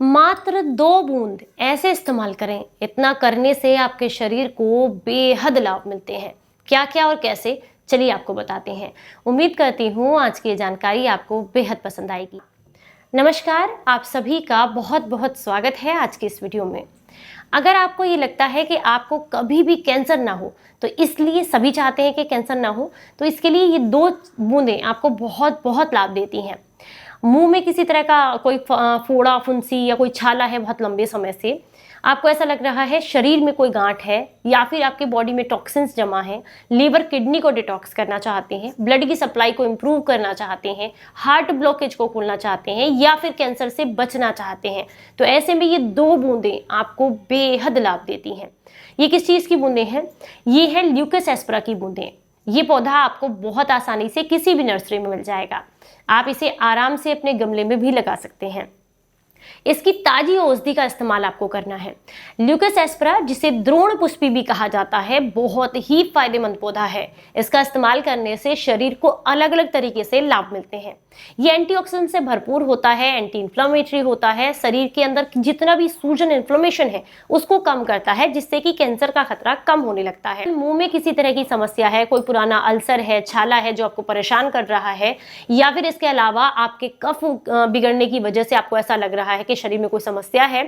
मात्र 2 बूंद ऐसे इस्तेमाल करें, इतना करने से आपके शरीर को बेहद लाभ मिलते हैं। क्या क्या और कैसे, चलिए आपको बताते हैं। उम्मीद करती हूँ आज की ये जानकारी आपको बेहद पसंद आएगी। नमस्कार, आप सभी का बहुत बहुत स्वागत है आज की इस वीडियो में। अगर आपको ये लगता है कि आपको कभी भी कैंसर ना हो, तो इसलिए सभी चाहते हैं कि कैंसर ना हो, तो इसके लिए ये 2 बूंदें आपको बहुत बहुत लाभ देती हैं। मुंह में किसी तरह का कोई फोड़ा, फुंसी या कोई छाला है बहुत लंबे समय से, आपको ऐसा लग रहा है शरीर में कोई गांठ है, या फिर आपके बॉडी में टॉक्सिन्स जमा है, लीवर किडनी को डिटॉक्स करना चाहते हैं, ब्लड की सप्लाई को इम्प्रूव करना चाहते हैं, हार्ट ब्लॉकेज को खोलना चाहते हैं, या फिर कैंसर से बचना चाहते हैं, तो ऐसे में ये 2 बूंदें आपको बेहद लाभ देती हैं। ये किस चीज़ की बूंदें हैं? ये है ल्यूकस एस्परा की बूंदें। ये पौधा आपको बहुत आसानी से किसी भी नर्सरी में मिल जाएगा। आप इसे आराम से अपने गमले में भी लगा सकते हैं। इसकी ताजी औषधि का इस्तेमाल आपको करना है। ल्यूकस एस्परा, जिसे द्रोण पुष्पी भी कहा जाता है, बहुत ही फायदेमंद पौधा है। इसका इस्तेमाल करने से शरीर को अलग अलग तरीके से लाभ मिलते हैं। ये एंटीऑक्सीडेंट से भरपूर होता है, एंटी इंफ्लेमेटरी होता है, शरीर के अंदर जितना भी सूजन इन्फ्लेमेशन है उसको कम करता है, जिससे कि कैंसर का खतरा कम होने लगता है। मुंह में किसी तरह की समस्या है, कोई पुराना अल्सर है, छाला है जो आपको परेशान कर रहा है, या फिर इसके अलावा आपके कफ बिगड़ने की वजह से आपको ऐसा लग रहा है कि शरीर में कोई समस्या है,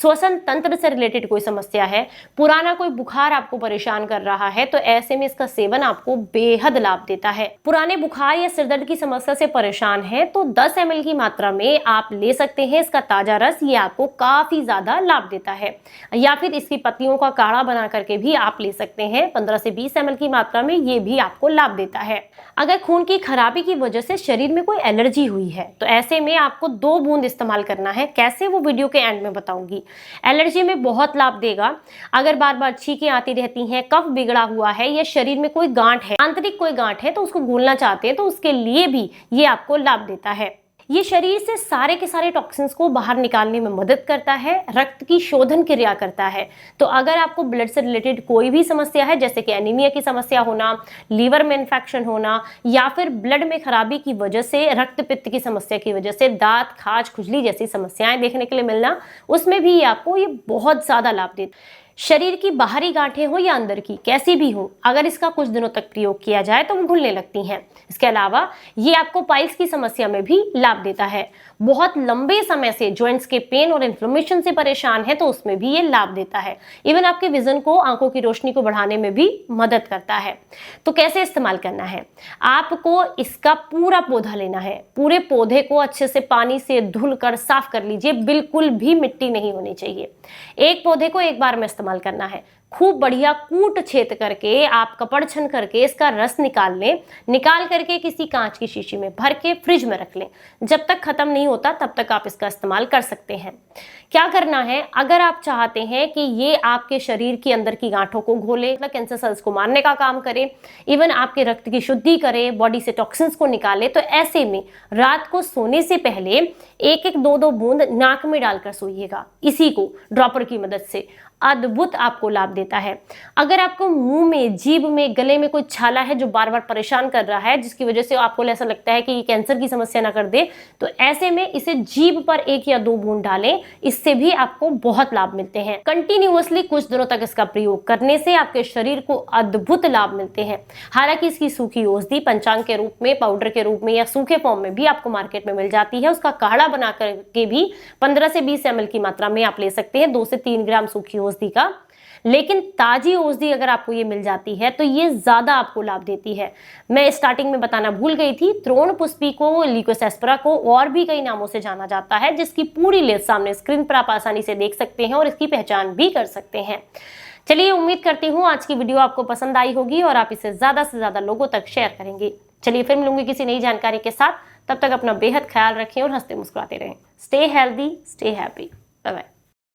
श्वसन तंत्र से रिलेटेड कोई समस्या है, पुराना कोई बुखार आपको परेशान कर रहा है, तो ऐसे में इसका सेवन आपको बेहद लाभ देता है। पुराने बुखार या सिरदर्द की समस्या से परेशान है तो 10 ml की मात्रा में आप ले सकते हैं इसका ताजा रस। ये आपको काफी ज्यादा लाभ देता है। या फिर इसकी पत्तियों का काढ़ा बना करके भी आप ले सकते हैं 15 से 20 ml की मात्रा में। ये भी आपको लाभ देता है। अगर खून की खराबी की वजह से शरीर में कोई एलर्जी हुई है, तो ऐसे में आपको 2 बूंद इस्तेमाल करना है। कैसे, वो वीडियो के एंड में बताऊंगी। एलर्जी में बहुत लाभ देगा। अगर बार बार छींकें आती रहती हैं, कफ बिगड़ा हुआ है, या शरीर में कोई गांठ है, आंतरिक कोई गांठ है, तो उसको घोलना चाहते हैं, तो उसके लिए भी ये आपको लाभ देता है। ये शरीर से सारे के सारे टॉक्सिन्स को बाहर निकालने में मदद करता है, रक्त की शोधन क्रिया करता है। तो अगर आपको ब्लड से रिलेटेड कोई भी समस्या है, जैसे कि एनीमिया की समस्या होना, लीवर में इन्फेक्शन होना, या फिर ब्लड में खराबी की वजह से, रक्त पित्त की समस्या की वजह से दांत, खाज, खुजली जैसी समस्याएं देखने के लिए मिलना, उसमें भी आपको ये बहुत ज्यादा लाभ देता है। शरीर की बाहरी गांठें हो या अंदर की, कैसी भी हो, अगर इसका कुछ दिनों तक प्रयोग किया जाए तो वो घुलने लगती हैं। इसके अलावा ये आपको पाइल्स की समस्या में भी लाभ देता है। बहुत लंबे समय से जॉइंट्स के पेन और इन्फ्लेमेशन से परेशान है, तो उसमें भी ये लाभ देता है। इवन आपके विजन को, आंखों की रोशनी को बढ़ाने में भी मदद करता है। तो कैसे इस्तेमाल करना है? आपको इसका पूरा पौधा लेना है। पूरे पौधे को अच्छे से पानी से धुल कर साफ कर लीजिए। बिल्कुल भी मिट्टी नहीं होनी चाहिए। एक पौधे को एक बार में इस्तेमाल करना है। खूब बढ़िया कूट छेद करके, आप कपड़ छन करके इसका रस निकाल लें। निकाल करके किसी कांच की शीशी में भर के फ्रिज में रख लें। जब तक खत्म नहीं होता तब तक आप इसका इस्तेमाल कर सकते हैं। क्या करना है? अगर आप चाहते हैं कि ये आपके शरीर के अंदर की गांठों को घोले, मतलब कैंसर सेल्स को मारने का काम करे, इवन आपके रक्त की शुद्धि करे, बॉडी से टॉक्सिन्स को निकाले, तो ऐसे में रात को सोने से पहले 1-1, 2-2 बूंद नाक में डालकर सोइएगा। इसी को ड्रॉपर की मदद से अद्भुत आपको लाभ देता है। अगर आपको मुंह में, जीभ में, गले में कोई छाला है जो बार बार परेशान कर रहा है, जिसकी वजह से आपको ऐसा लगता है कि ये कैंसर की समस्या ना कर दे, तो ऐसे में इसे जीभ पर 1 या 2 बूंद डालें। इससे भी आपको बहुत लाभ मिलते हैं। कंटिन्यूअसली कुछ दिनों तक इसका प्रयोग करने से आपके शरीर को अद्भुत लाभ मिलते हैं। हालांकि इसकी सूखी औषधि पंचांग के रूप में, पाउडर के रूप में या सूखे फॉर्म में भी आपको मार्केट में मिल जाती है। उसका काढ़ा बना करके भी 15 से 20 ml की मात्रा में आप ले सकते हैं, 2 से 3 ग्राम सूखी औषधि का। लेकिन ताजी औषधि अगर आपको ये मिल जाती है तो ये ज्यादा आपको लाभ देती है। मैं स्टार्टिंग में बताना भूल गई थी, द्रोण पुष्पी को, ल्यूकस एस्परा को और भी कई नामों से जाना जाता है, जिसकी पूरी लिस्ट सामने स्क्रीन पर आप आसानी से देख सकते हैं और इसकी पहचान भी कर सकते हैं। चलिए, उम्मीद करती हूँ आज की वीडियो आपको पसंद आई होगी और आप इसे ज्यादा से ज्यादा लोगों तक शेयर करेंगे। चलिए फिर मिलूंगी किसी नई जानकारी के साथ। तब तक अपना बेहद ख्याल रखें और हंसते मुस्कुराते रहें। Stay healthy, stay happy. Bye bye.